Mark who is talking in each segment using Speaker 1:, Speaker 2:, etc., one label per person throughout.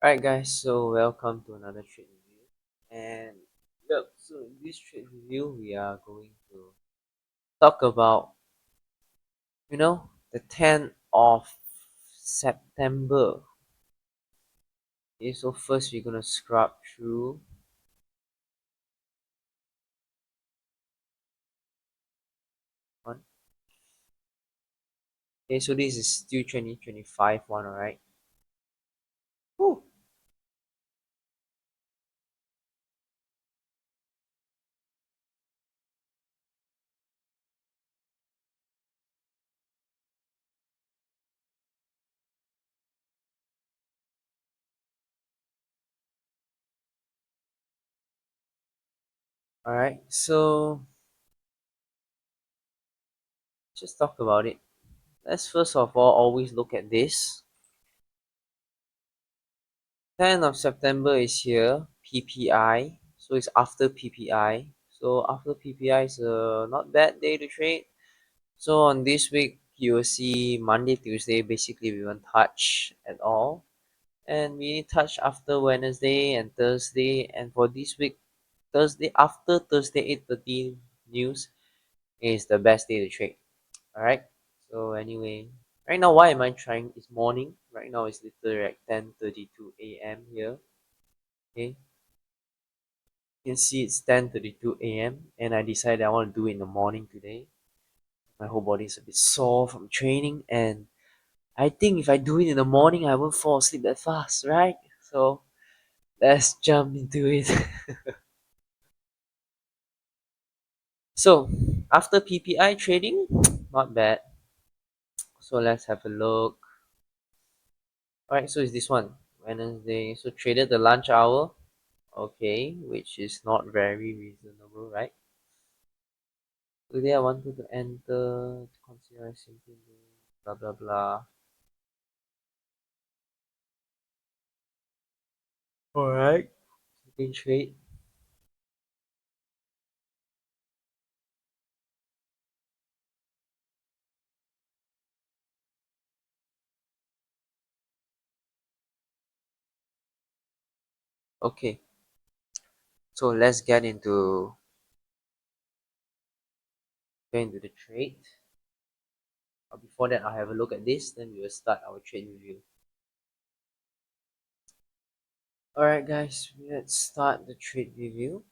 Speaker 1: Alright guys, so welcome to another trade review. And look, so in this trade review we are going to talk about, the 10th of September. Okay, so first we're gonna scrub through one. Okay, so this is still 2025 one, alright? Woo! Alright, so just talk about it. Let's first of all always look at this. 10th of September is here, PPI. So it's after PPI. So after PPI is a not bad day to trade. So on this week, you will see Monday, Tuesday, basically we won't touch at all. And we touch after Wednesday and Thursday. And for this week, Thursday, after Thursday 8:30 news is the best day to trade. Alright? So anyway, right now, why am I trying? It's morning. Right now it's literally like 10:32 a.m. here. Okay, you can see it's 10:32 a.m. and I decided I want to do it in the morning today. My whole body is a bit sore from training, and I think if I do it in the morning, I won't fall asleep that fast, right? So let's jump into it. So after PPI trading, not bad. So let's have a look. Alright, so it's this one, Wednesday. So traded the lunch hour, okay, which is not very reasonable, right? Today I wanted to enter, consider simply blah blah blah. Alright. Second trade. Okay. So let's get into the trade. But before that, I'll have a look at this, then we will start our trade review. Alright guys, let's start the trade review.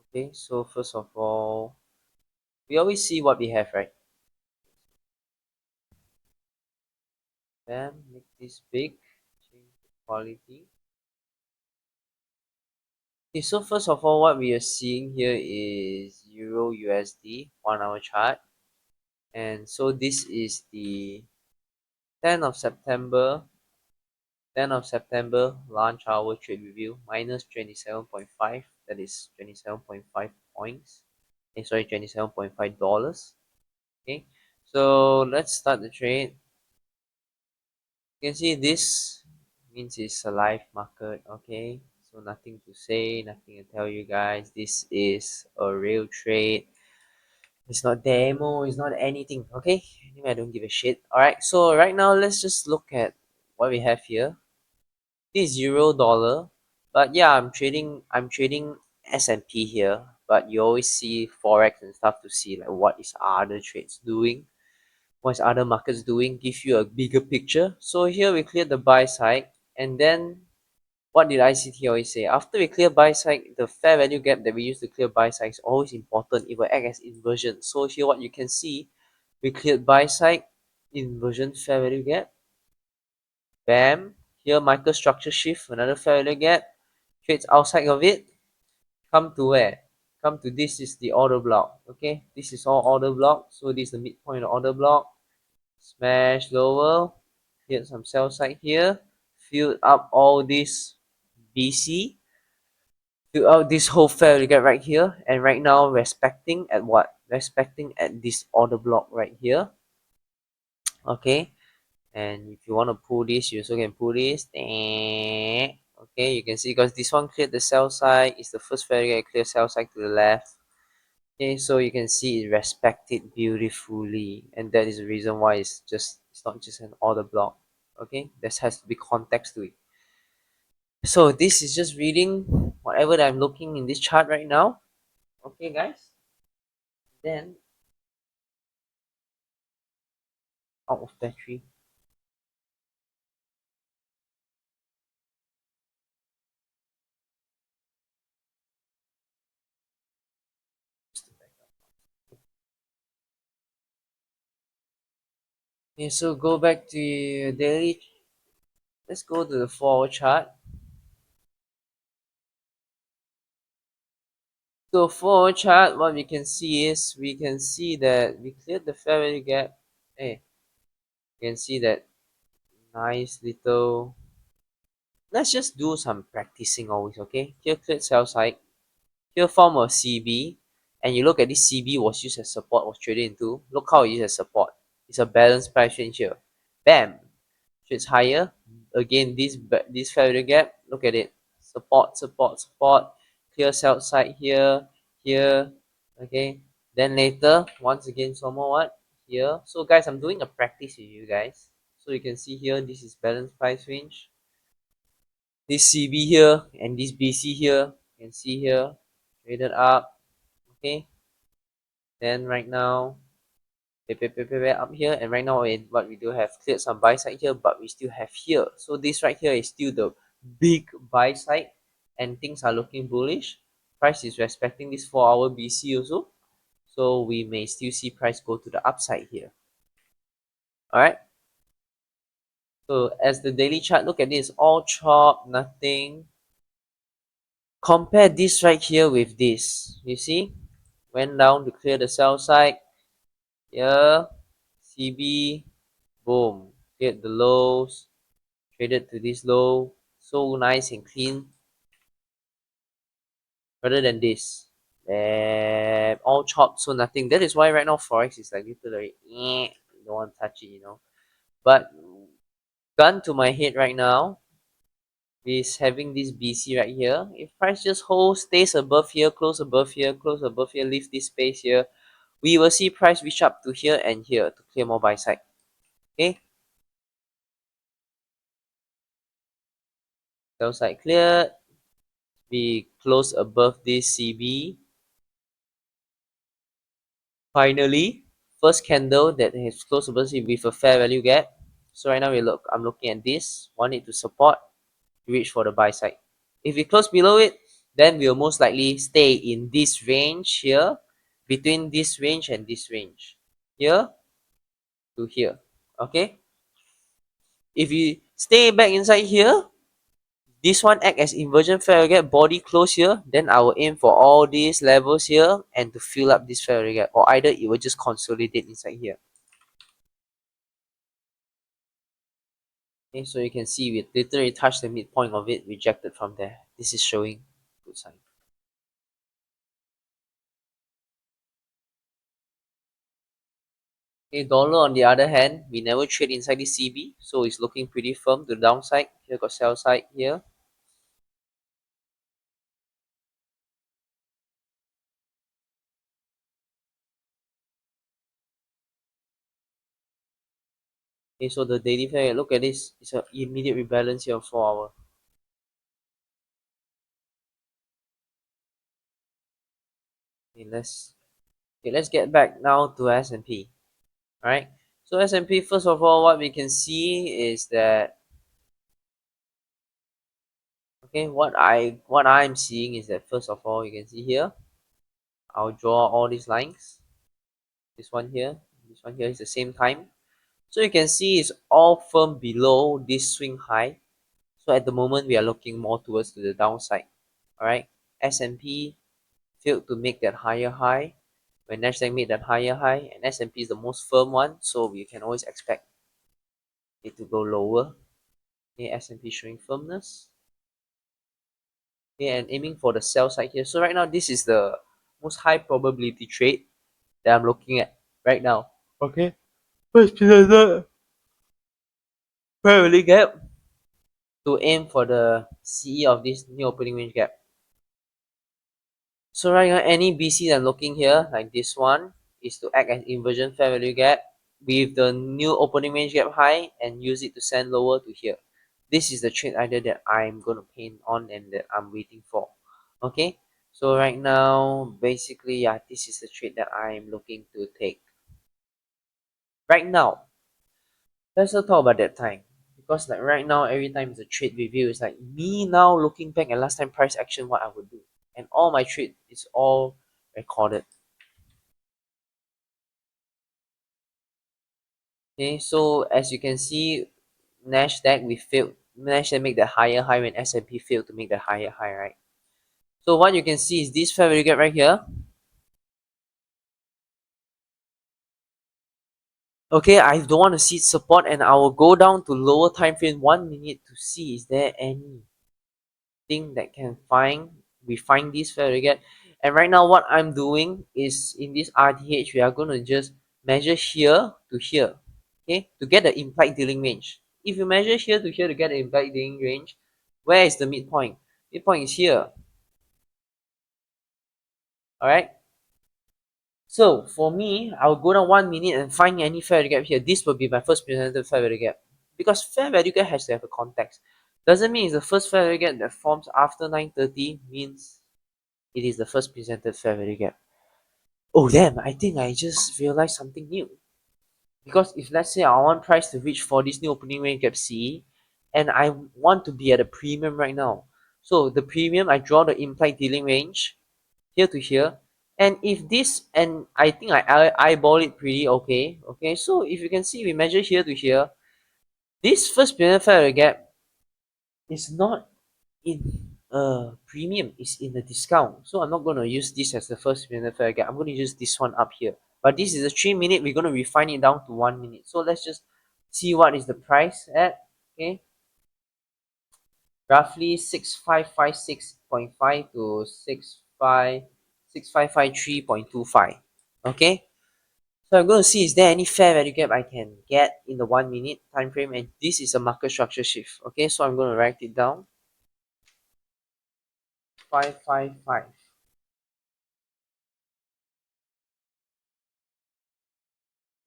Speaker 1: Okay, so first of all, we always see what we have, right? Then make this big, change the quality. Okay, so first of all, what we are seeing here is Euro USD 1 hour chart. And so this is the 10th of September 10th of September launch hour trade review minus 27.5, that is 27.5 points. Sorry, $27.5. Okay, so let's start the trade. You can see this means it's a live market. Okay, so nothing to say, nothing to tell you guys. This is a real trade. It's not demo, it's not anything. Okay, anyway, I don't give a shit. All right, so right now let's just look at what we have here. This is euro dollar, but yeah, I'm trading S&P here, but you always see forex and stuff to see like what is other trades doing, what is other markets doing, give you a bigger picture. So here we cleared the buy side, and then what did ICT always say? After we clear buy side, the fair value gap that we use to clear buy side is always important. It will act as inversion. So here what you can see, we cleared buy side, inversion fair value gap. Bam. Here microstructure shift, another fair value gap. Trades outside of it. Come to where? Come to this is the order block. Okay, this is all order block. So this is the midpoint of order block. Smash lower. Hit some sell side here. Fill up all this BC. Fill out this whole fair value gap right here. And right now respecting at what? Respecting at this order block right here. Okay. And if you want to pull this, you also can pull this. Okay, you can see because this one cleared the sell side. It's the first fair clear sell side to the left. Okay, so you can see it respected beautifully, and that is the reason why it's not just an order block. Okay, this has to be context to it. So this is just reading whatever that I'm looking in this chart right now. Okay, guys. Then out of battery. Okay, so go back to your daily. Let's go to the 4-hour chart. So 4-hour chart, what we can see is we can see that we cleared the fair value gap. Hey, you can see that nice little. Let's just do some practicing always, okay? Here cleared sell side. Here form a CB, and you look at this CB was used as support, was traded into. Look how it used as support. It's a balanced price range here. Bam! Trades higher. Again, this fair value gap. Look at it. Support, support, support. Clear sell side here, here. Okay. Then later, once again, some more what? Here. So guys, I'm doing a practice with you guys. So you can see here, this is balanced price range. This CB here and this BC here. You can see here. Traded up. Okay. Then right now, up here, and right now what we do have cleared some buy side here, but we still have here. So this right here is still the big buy side, and things are looking bullish. Price is respecting this 4-hour BC also, so we may still see price go to the upside here. All right. So as the daily chart, look at this, all chop, nothing. Compare this right here with this. You see, went down to clear the sell side. Here, CB, boom, cleared the lows, traded to this low, so nice and clean, rather than this. All chopped, so nothing. That is why right now Forex is like literally, don't want to touch it. But gun to my head right now is having this BC right here. If price just holds, stays above here, close above here, close above here, leave this space here, we will see price reach up to here and here to clear more buy side. Okay, sell side cleared. We close above this CB. Finally, first candle that has closed above it with a fair value gap. So right now I'm looking at this, want it to support, reach for the buy side. If we close below it, then we'll most likely stay in this range here, between this range and this range, here to here. Okay. If you stay back inside here, this one act as inversion fair value gap, body close here, then I will aim for all these levels here and to fill up this fair value gap, or either it will just consolidate inside here. Okay, so you can see we literally touched the midpoint of it, rejected from there. This is showing good sign. Okay, dollar on the other hand, we never trade inside the CB, so it's looking pretty firm to the downside. Here got sell side here. Okay, so the daily fair, look at this. It's an immediate rebalance here on 4 hour. Okay, let's get back now to S&P. Alright. So S&P, first of all, what we can see is that okay, what I'm seeing is that first of all, you can see here, I'll draw all these lines. This one here is the same time. So you can see it's all firm below this swing high. So at the moment we are looking more towards to the downside. Alright. S&P failed to make that higher high when Nasdaq made that higher high, and S&P is the most firm one, so we can always expect it to go lower. Okay, S&P showing firmness. Okay, and aiming for the sell side here. So right now this is the most high probability trade that I'm looking at right now. Okay. First presented fair gap to aim for the CE of this new opening range gap. So right now any BC that I'm looking here, like this one, is to act as inversion fair value gap with the new opening range gap high and use it to send lower to here. This is the trade idea that I'm going to paint on and that I'm waiting for. Okay, so right now, basically, yeah, this is the trade that I'm looking to take. Right now, let's not talk about that time. Because like right now, every time it's a trade review, it's like me now looking back at last time price action, what I would do. And all my trade is all recorded. Okay, so as you can see, Nasdaq we failed. Nasdaq make the higher high when S&P failed to make the higher high, right? So what you can see is this fair value gap right here. Okay, I don't want to see support and I will go down to lower time frame 1 minute to see is there anything that can we find this fair value gap. And right now what I'm doing is in this RTH we are going to just measure here to here, okay, to get the implied dealing range. If you measure here to here to get the implied dealing range, where is the midpoint? Midpoint is here. All right. So for me, I'll go down 1 minute and find any fair value gap here. This will be my first presented fair value gap. Because fair value gap has to have a context. Doesn't mean it's the first fair value gap that forms after 9:30 means it is the first presented fair value gap. Oh damn, I think I just realized something new. Because if let's say I want price to reach for this new opening range gap C and I want to be at a premium right now. So the premium, I draw the implied dealing range here to here. And if this, and I think I eyeball it pretty okay. Okay, so if you can see, we measure here to here. This first presented fair value gap is not in a premium, is in a discount. So I'm not going to use this as the first presented fair value gap. I'm going to use this one up here. But this is a 3 minute. We're going to refine it down to 1 minute. So let's just see what is the price at. Okay, roughly 6556.5 to 6553.25. Okay, so I'm going to see is there any fair value gap I can get in the 1 minute time frame, and this is a market structure shift. Okay, so I'm going to write it down. 555.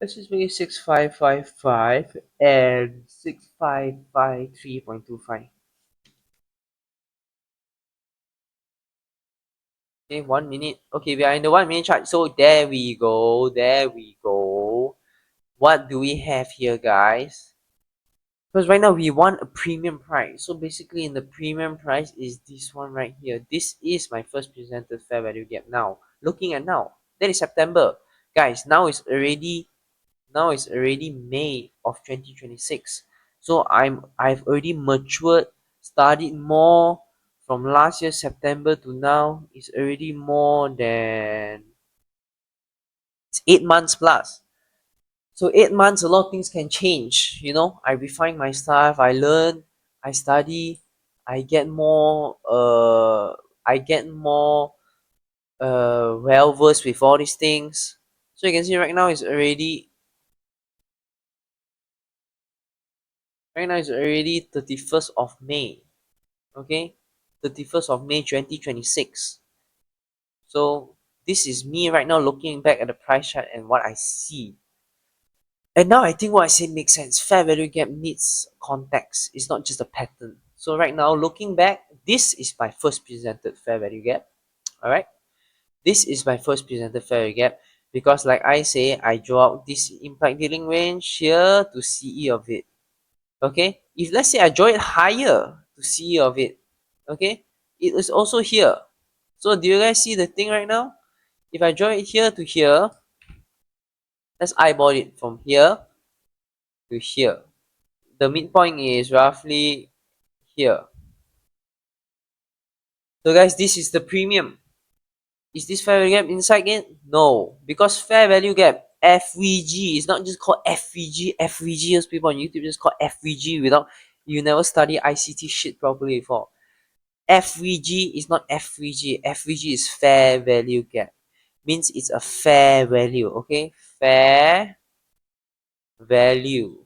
Speaker 1: Let's just make it 6555 and 6553.25. Okay, 1 minute. Okay, we are in the 1 minute chart. So there we go. There we go. What do we have here, guys? Because right now we want a premium price. So basically in the premium price is this one right here. This is my first presented fair value gap now. Looking at now. That is September. Guys, now it's already May of 2026. So I've already matured, studied more from last year September to now. It's already more than it's 8 months plus. So 8 months, a lot of things can change. You know, I refine my stuff, I learn, I study, I get more well versed with all these things. So you can see right now it's already 31st of May. Okay, 31st of May 2026. So this is me right now looking back at the price chart and what I see. And now I think what I said makes sense. Fair value gap needs context. It's not just a pattern. So right now, looking back, this is my first presented fair value gap. Alright. This is my first presented fair value gap. Because like I say, I draw out this implied dealing range here to CE of it. Okay. If let's say I draw it higher to CE of it. Okay. It is also here. So do you guys see the thing right now? If I draw it here to here, let's eyeball it from here to here. The midpoint is roughly here. So guys, this is the premium. Is this fair value gap inside it? No, because fair value gap FVG is not just called FVG. FVG, as people on YouTube just call FVG without you never study ICT shit properly before. FVG is not FVG. FVG is fair value gap. Means it's a fair value. Okay, fair value.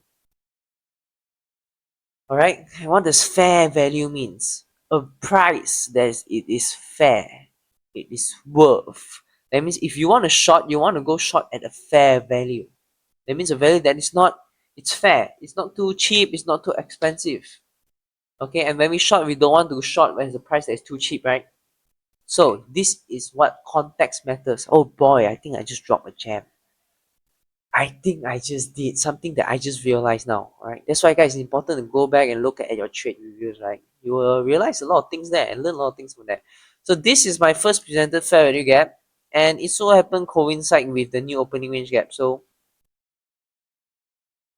Speaker 1: All right. And what does fair value means? A price that it is fair. It is worth. That means if you want to short, you want to go short at a fair value. That means a value that is not, it's fair. It's not too cheap. It's not too expensive. Okay, and when we short, we don't want to short when the price is too cheap, right? So this is what context matters. Oh boy, I think I just dropped a gem. I think I just did something that I just realized now, right? That's why, guys, it's important to go back and look at your trade reviews, right? You will realize a lot of things there and learn a lot of things from that. So this is my first presented fair value gap, and it so happened coincide with the new opening range gap. So,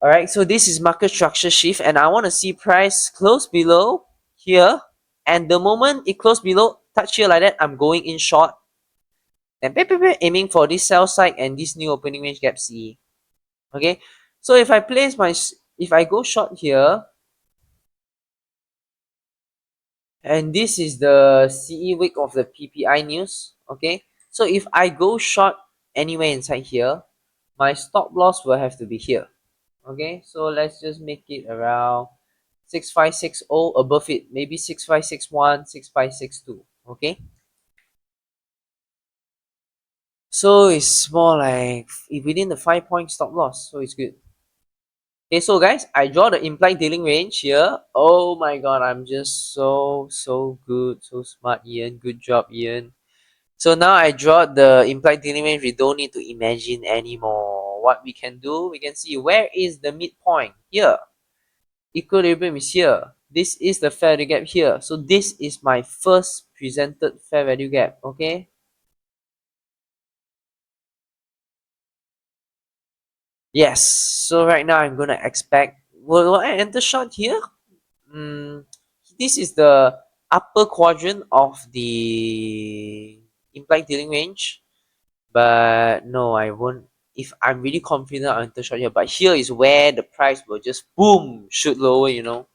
Speaker 1: all right, so this is market structure shift, and I want to see price close below here, and the moment it close below, touch here like that, I'm going in short, and aiming for this sell side and this new opening range gap CE. Okay, so if I place my, if I go short here, and this is the CE week of the PPI news. Okay, so if I go short anywhere inside here, my stop loss will have to be here. Okay, so let's just make it around 6560 above it, maybe 6561, 6562. Okay, so it's more like within the 5 point stop loss, so it's good. Okay, so guys, I draw the implied dealing range here. Oh my god, I'm just so good, so smart, Ian. Good job, Ian. So now I draw the implied dealing range. We don't need to imagine anymore. What we can do, we can see where is the midpoint here. Equilibrium is here. This is the fair value gap here. So this is my first presented fair value gap. Okay. Yes. So right now I'm gonna expect. Will I enter short here? Mm, this is the upper quadrant of the implied dealing range, but no, I won't. If I'm really confident, I'll enter short here. But here is where the price will just boom shoot lower, you know.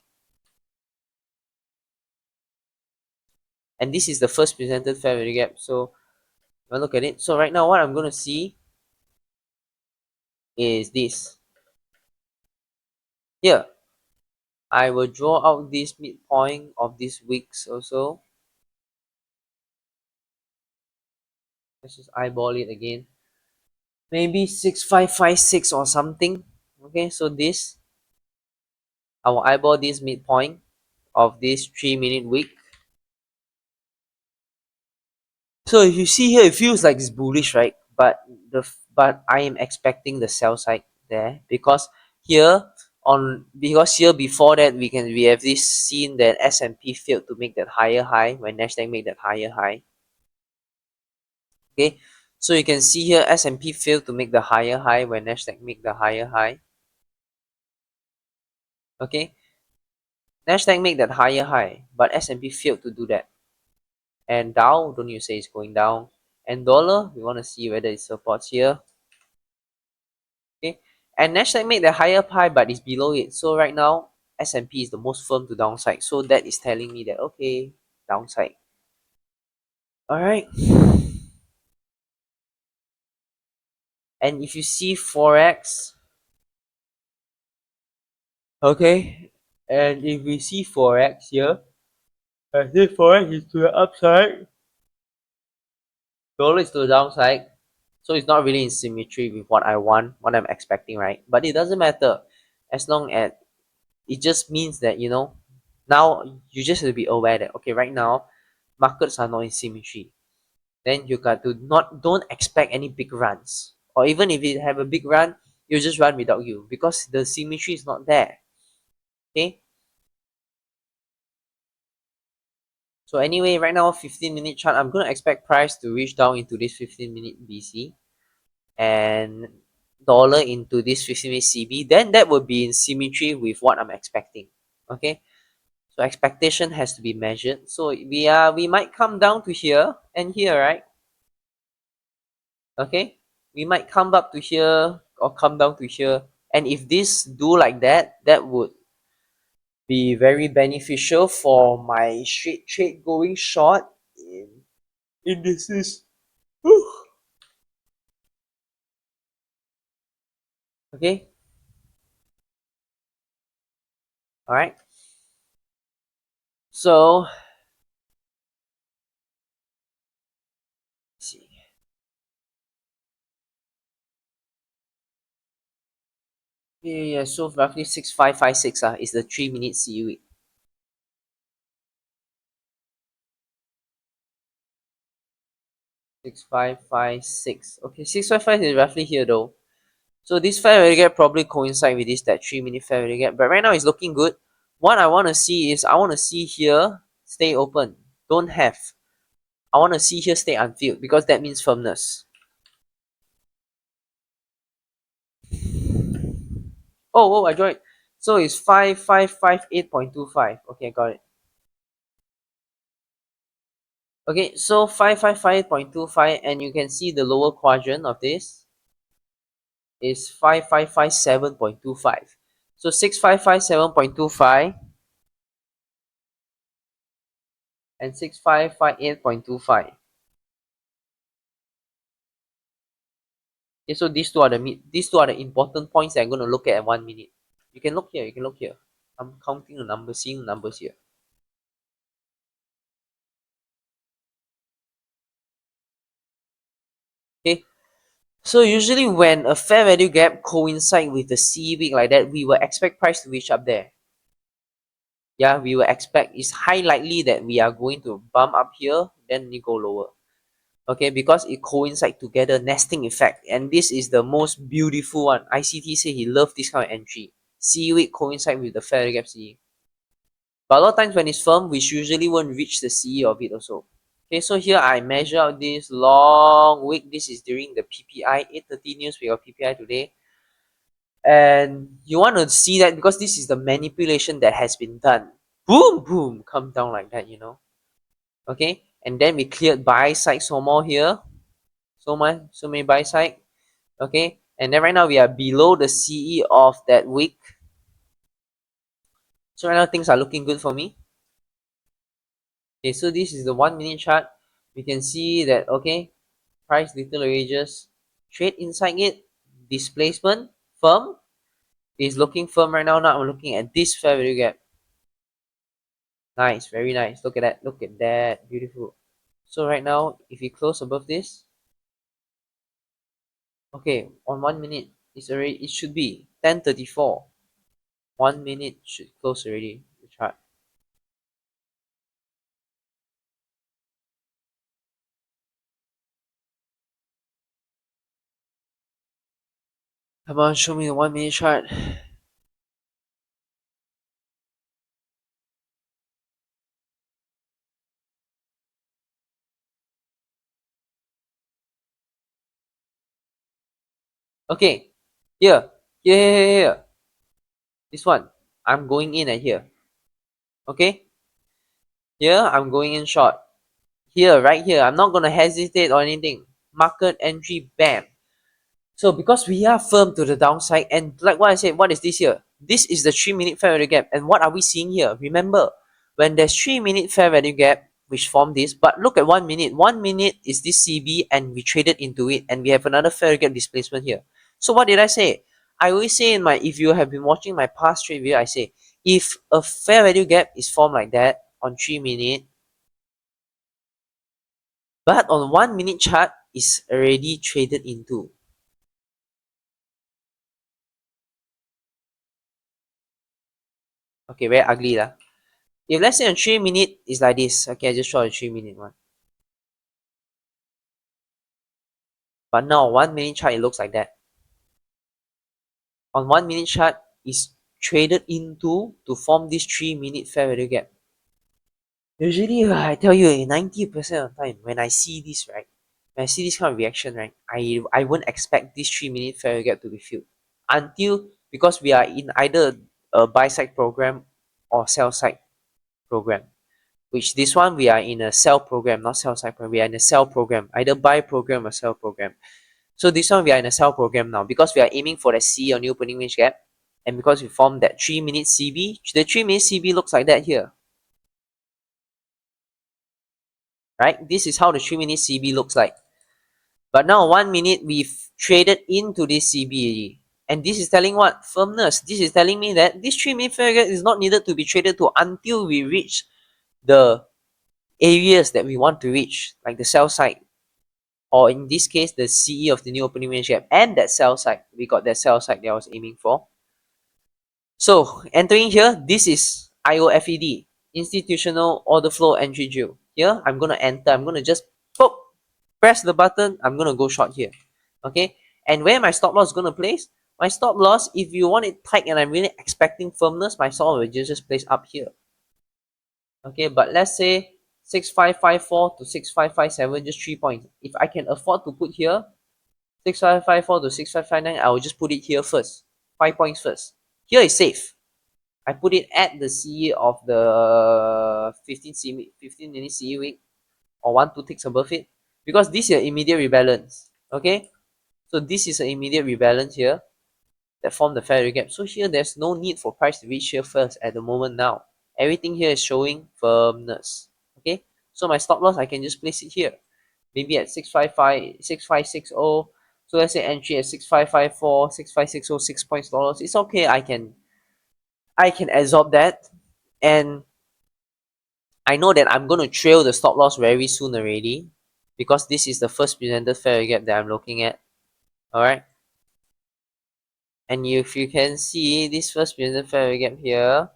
Speaker 1: And this is the first presented fair value gap. So if I look at it, so right now what I'm gonna see is this here. I will draw out this midpoint of this weeks also. Let's just eyeball it again. Maybe 6556 or something. Okay, so this I will eyeball this midpoint of this 3 minute wick. So if you see here, it feels like it's bullish, right? But I am expecting the sell side there because here because here before that we have this seen that S&P failed to make that higher high when Nasdaq made that higher high. Okay, so you can see here S&P failed to make the higher high when Nasdaq make the higher high. Okay, Nasdaq make that higher high, but S&P failed to do that. And Dow, don't you say it's going down. And dollar, we want to see whether it supports here. Okay, and Nasdaq made the higher high, but it's below it. So right now, S&P is the most firm to downside. So that is telling me that okay, downside. All right. And if you see forex, okay, and if we see forex here, I say forex is to the upside, dollar is to the downside. So it's not really in symmetry with what I want, what I'm expecting, right? But it doesn't matter as long as it just means that now you just have to be aware that okay, right now markets are not in symmetry. Then you got to not don't expect any big runs, or even if you have a big run, you just run without you because the symmetry is not there. Okay, so anyway, right now 15-minute chart, I'm gonna expect price to reach down into this 15-minute BC and dollar into this 15-minute CB. Then that would be in symmetry with what I'm expecting. Okay, so expectation has to be measured. So we might come down to here and here, right? Okay, we might come up to here or come down to here, and if this do like that, that would be very beneficial for my straight trade going short in indices. Whew. Okay, all right, so let's see. Yeah, so roughly 6556 is the 3 minute CU. 6556. Okay, 655 is roughly here though. So this fair value gap probably coincide with this that 3-minute fair value gap. But right now it's looking good. What I want to see is I want to see here stay open. Don't have. I want to see here stay unfilled because that means firmness. Oh, I got it. So it's 5558.25. Okay, I got it. Okay, so 5558.25, and you can see the lower quadrant of this is 5557.25. So 6557.25 and 6558.25. Okay, so these two are the important points that I'm going to look at 1 minute. You can look here. You can look here. I'm counting the numbers, seeing the numbers here. Okay, so usually when a fair value gap coincide with the C week like that, we will expect price to reach up there. Yeah, we will expect it's high likely that we are going to bump up here, then we go lower. Okay, because it coincide together, nesting effect, and this is the most beautiful one. ICT say he loved this kind of entry. C week coincide with the fair value gap C. But a lot of times when it's firm, we usually won't reach the CE of it also. Okay, so here I measure out this long week. This is during the PPI, 8:30 news. We got PPI today. And you want to see that because this is the manipulation that has been done. Boom, boom, come down like that, you know. Okay, and then we cleared buy side so more here. So many buy side. Okay, and then right now we are below the CE of that week. So right now things are looking good for me. Okay, so this is the 1 minute chart. We can see that okay, price little ranges, trade inside it, displacement firm is looking firm right now. Now I'm looking at this fair value gap. Nice, very nice. Look at that, beautiful. So right now, if we close above this, okay, on 1 minute, it should be 10:34. 1 minute should close already. The chart. Come on, show me the 1 minute chart. Okay, here, here. This one, I'm going in at here. Okay, here I'm going in short. Here, right here, I'm not gonna hesitate or anything. Market entry, bam. So because we are firm to the downside, and like what I said, what is this here? This is the 3-minute fair value gap. And what are we seeing here? Remember, when there's 3-minute fair value gap, which form this, but look at 1 minute. 1 minute is this CB and we traded into it, and we have another fair value gap displacement here. So what did I say? I always say in my, if you have been watching my past trade video, I say, if a fair value gap is formed like that on 3 minute, but on 1 minute chart is already traded into. Okay, very ugly lah. If let's say on 3 minute is like this, okay, I just draw a 3 minute one. But now 1 minute chart it looks like that. On 1 minute chart is traded into to form this 3 minute fair value gap. Usually I tell you 90% of the time when I see this, right, when I see this kind of reaction, right, I won't expect this 3 minute fair value gap to be filled until, because we are in either a buy side program or sell side program. Which this one we are in a sell program, not sell side program. We are in a sell program, either buy program or sell program. So this one we are in a sell program now because we are aiming for the C or new opening range gap, and because we formed that 3 minute CB, the 3 minute CB looks like that here. Right? This is how the 3 minute CB looks like. But now 1 minute we've traded into this CB, and this is telling what? Firmness. This is telling me that this 3 minute fair gap is not needed to be traded to until we reach the areas that we want to reach, like the sell side, or in this case the CE of the new opening range gap, and that sell side. We got that sell side that I was aiming for. So entering here, this is institutional order flow entry drill. Here I'm gonna enter, I'm gonna just pop, press the button, I'm gonna go short here. Okay, and where my stop loss is gonna place? My stop loss, if you want it tight and I'm really expecting firmness, my stop loss will just place up here. Okay, but let's say 6554 to 6557, just 3 points. If I can afford to put here 6554 to 6559, I will just put it here first. 5 points first. Here is safe. I put it at the CE of the 15 minute CE week or 1-2 ticks above it, because this is an immediate rebalance. Okay, so this is an immediate rebalance here that form the fair value gap. So here there's no need for price to reach here first at the moment now. Everything here is showing firmness. Okay, so my stop loss I can just place it here, maybe at 655, 6560. So let's say entry at 6554, 6560, 6 points dollars. It's okay. I can absorb that, and I know that I'm gonna trail the stop loss very soon already, because this is the first presented fair value gap that I'm looking at. Alright. And if you can see this first presented fair value gap here,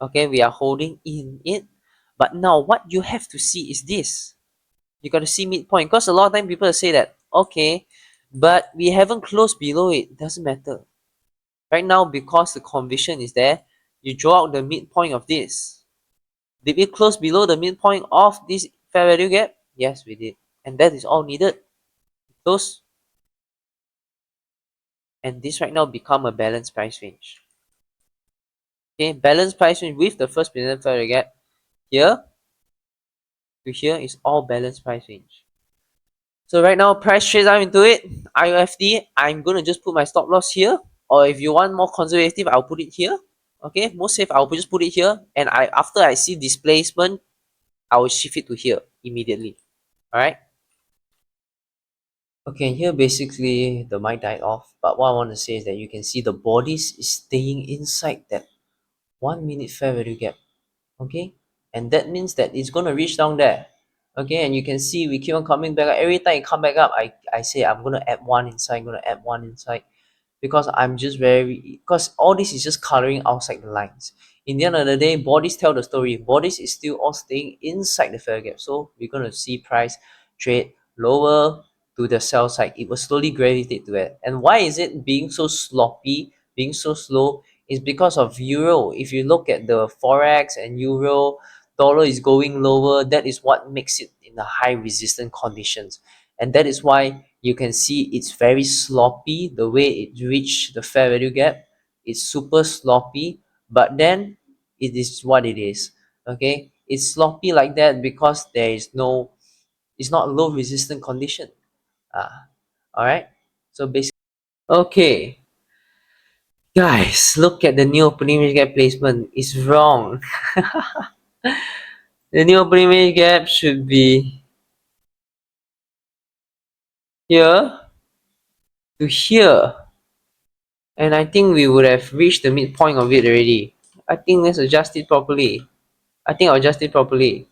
Speaker 1: okay, we are holding in it. But now what you have to see is this. You got to see midpoint, because a lot of time people say that, okay, but we haven't closed below it. Doesn't matter. Right now, because the conviction is there, you draw out the midpoint of this. Did we close below the midpoint of this fair value gap? Yes, we did. And that is all needed. Close. And this right now become a balanced price range. Okay, balanced price range with the first presented fair value gap. Here to here is all balanced price range. So right now, price trades I'm into it. IOFD, I'm gonna just put my stop loss here. Or if you want more conservative, I'll put it here. Okay, most safe, I'll just put it here. And after I see displacement, I will shift it to here immediately. Alright. Okay, here basically the mic died off. But what I want to say is that you can see the bodies is staying inside that 1 minute fair value gap. Okay, and that means that it's gonna reach down there. Okay, and you can see we keep on coming back. Every time it come back up, I say I'm gonna add one inside, I'm gonna add one inside, because I'm just very, because all this is just coloring outside the lines. In the end of the day, bodies tell the story. Bodies is still all staying inside the fair gap. So we're gonna see price trade lower to the sell side. It will slowly gravitate to it. And why is it being so sloppy, being so slow? Is because of euro. If you look at the forex and euro, dollar is going lower. That is what makes it in the high resistant conditions, and that is why you can see it's very sloppy. The way it reached the fair value gap, it's super sloppy. But then it is what it is. Okay, it's sloppy like that because there is no, it's not low resistant condition. All right. So basically, okay, guys, look at the new opening range gap placement. It's wrong. The new opening range gap should be here to here. And I think we would have reached the midpoint of it already. I think let's adjust it properly. I think I'll adjust it properly.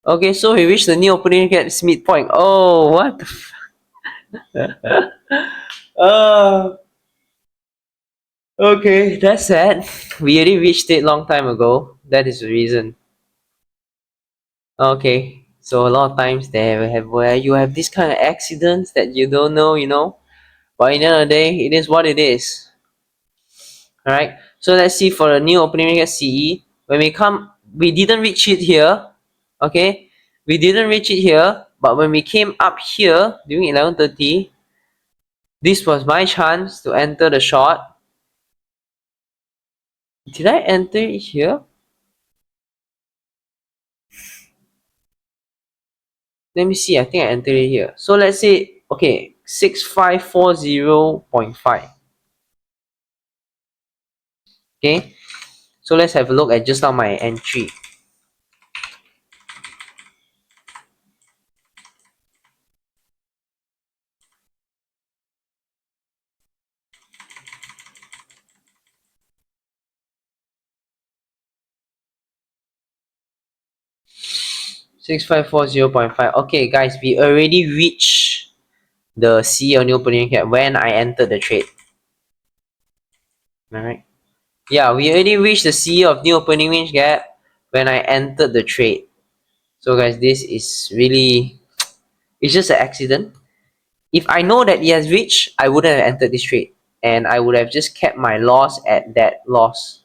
Speaker 1: Okay, so we reached the new opening gap's midpoint. Oh, what the okay, that's sad. We already reached it long time ago. That is the reason. Okay, so a lot of times there have where you have this kind of accidents that you don't know, you know. But in the end of the day, it is what it is. Alright, so let's see for the new opening at CE. When we come, we didn't reach it here. Okay, we didn't reach it here, but when we came up here during 11:30, this was my chance to enter the short. Did I enter it here? Let me see. I think I entered it here. So let's say, okay, 6540.5. Okay, so let's have a look at just now my entry. Six five four zero point five. Okay, guys, we already reached the C on the opening cap when I entered the trade. Alright. Yeah, we already reached the C of new opening range gap when I entered the trade. So guys, this is really, it's just an accident. If I know that it has reached, I wouldn't have entered this trade, and I would have just kept my loss at that loss.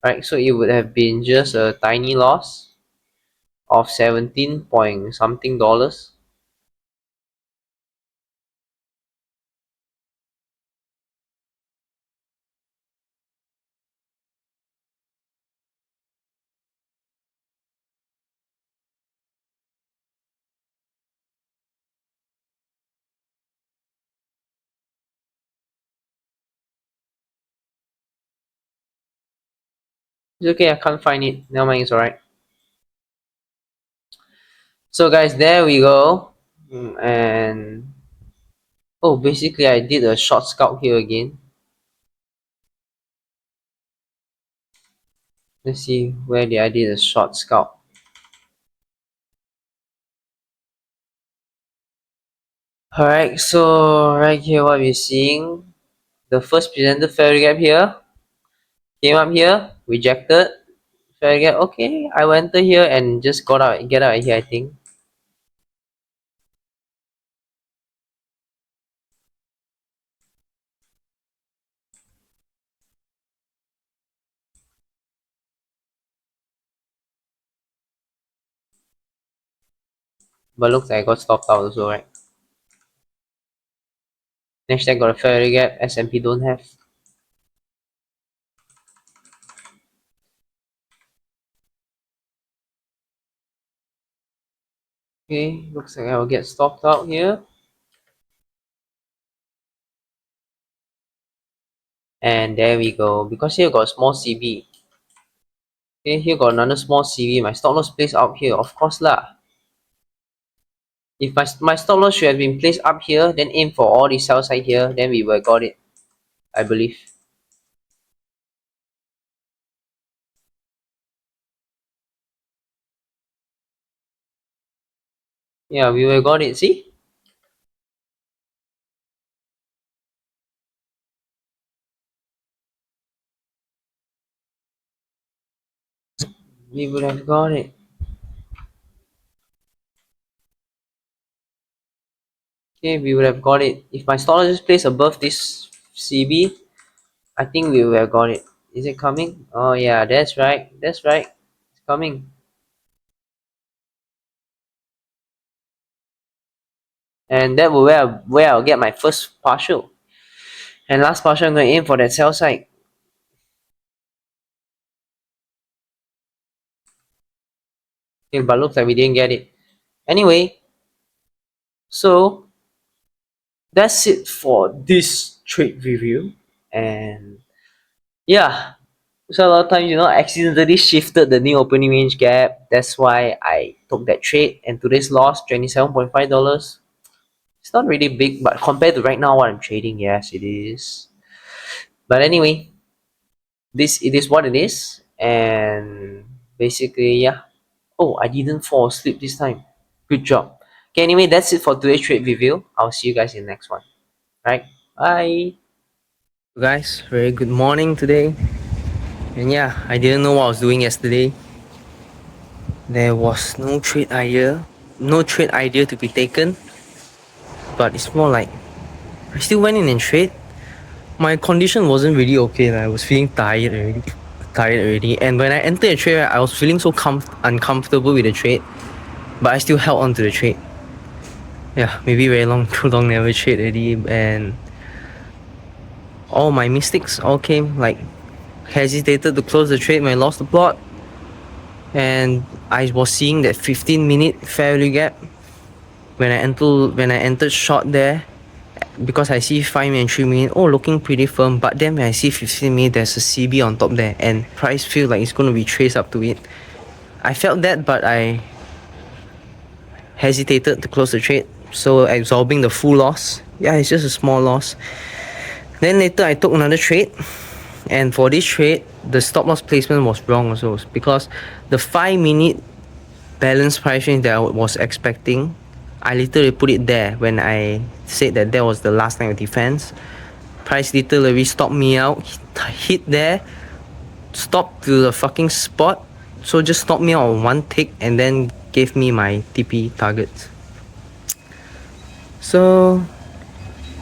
Speaker 1: Right, so it would have been just a tiny loss of 17 point something dollars. It's okay, I can't find it. Never mind, it's alright. So guys, there we go. And oh, basically I did a short scout here again. Let's see where did I did a short scout. Alright, so right here what we're seeing, the first presented fair gap here, came up here, rejected, fair gap, okay, I will enter here and just get out of here I think. But looks like I got stopped out also, right? Next I got a fair gap, S&P don't have. Okay, looks like I will get stopped out here. And there we go, because here got a small CB. Okay, here got another small CB, my stop loss placed out here, of course lah. If my stop loss should have been placed up here, then aim for all the sell side here, then we would have got it, I believe. Yeah, we would have got it, see? We would have got it. Okay, we would have got it. If my stop loss is placed above this CB, I think we would have got it. Is it coming? Oh yeah, that's right. That's right. It's coming. And that will where I'll get my first partial. And last partial, I'm going to aim for that sell side. Okay, but looks like we didn't get it. Anyway, so that's it for this trade review. And yeah, so a lot of times, accidentally shifted the new opening range gap. That's why I took that trade. And today's loss, $27.5. It's not really big, but compared to right now what I'm trading, yes, it is. But anyway, this it is what it is. And basically, yeah. Oh, I didn't fall asleep this time. Good job. Okay, anyway, that's it for today's trade review. I'll see you guys in the next one. Right? Bye. Guys, very good morning today. And yeah, I didn't know what I was doing yesterday. There was no trade idea to be taken. But it's more like I still went in and trade. My condition wasn't really okay. I was feeling tired already. And when I entered the trade, I was feeling so uncomfortable with the trade. But I still held on to the trade. Yeah, maybe too long never trade already, and all my mistakes all came like hesitated to close the trade when I lost the plot, and I was seeing that 15-minute fair value gap when I entered short there, because I see 5 minute and 3 minute, oh, looking pretty firm, but then when I see 15 minute, there's a CB on top there and price feels like it's going to retrace up to it. I felt that, but I hesitated to close the trade, so absorbing the full loss. Yeah, it's just a small loss. Then later I took another trade, and for this trade the stop loss placement was wrong also, because the 5 minute balance price range that I was expecting, I literally put it there when I said that was the last line of defense. Price literally stopped me out, hit there, stopped to the fucking spot,
Speaker 2: So just stopped me out on one tick and then gave me my TP targets. So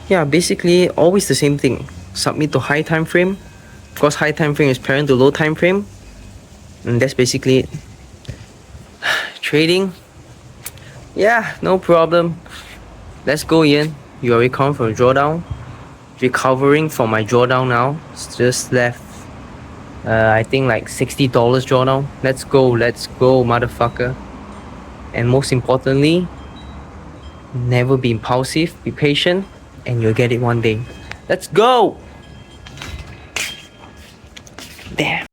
Speaker 2: yeah, basically always the same thing. Submit to high time frame, because high time frame is parent to low time frame, and that's basically it. Trading, yeah, no problem. Let's go, Ian. You already come from drawdown. Recovering from my drawdown now. It's just left. I think like $60 drawdown. Let's go, motherfucker. And most importantly, never be impulsive. Be patient, and you'll get it one day. Let's go. Damn.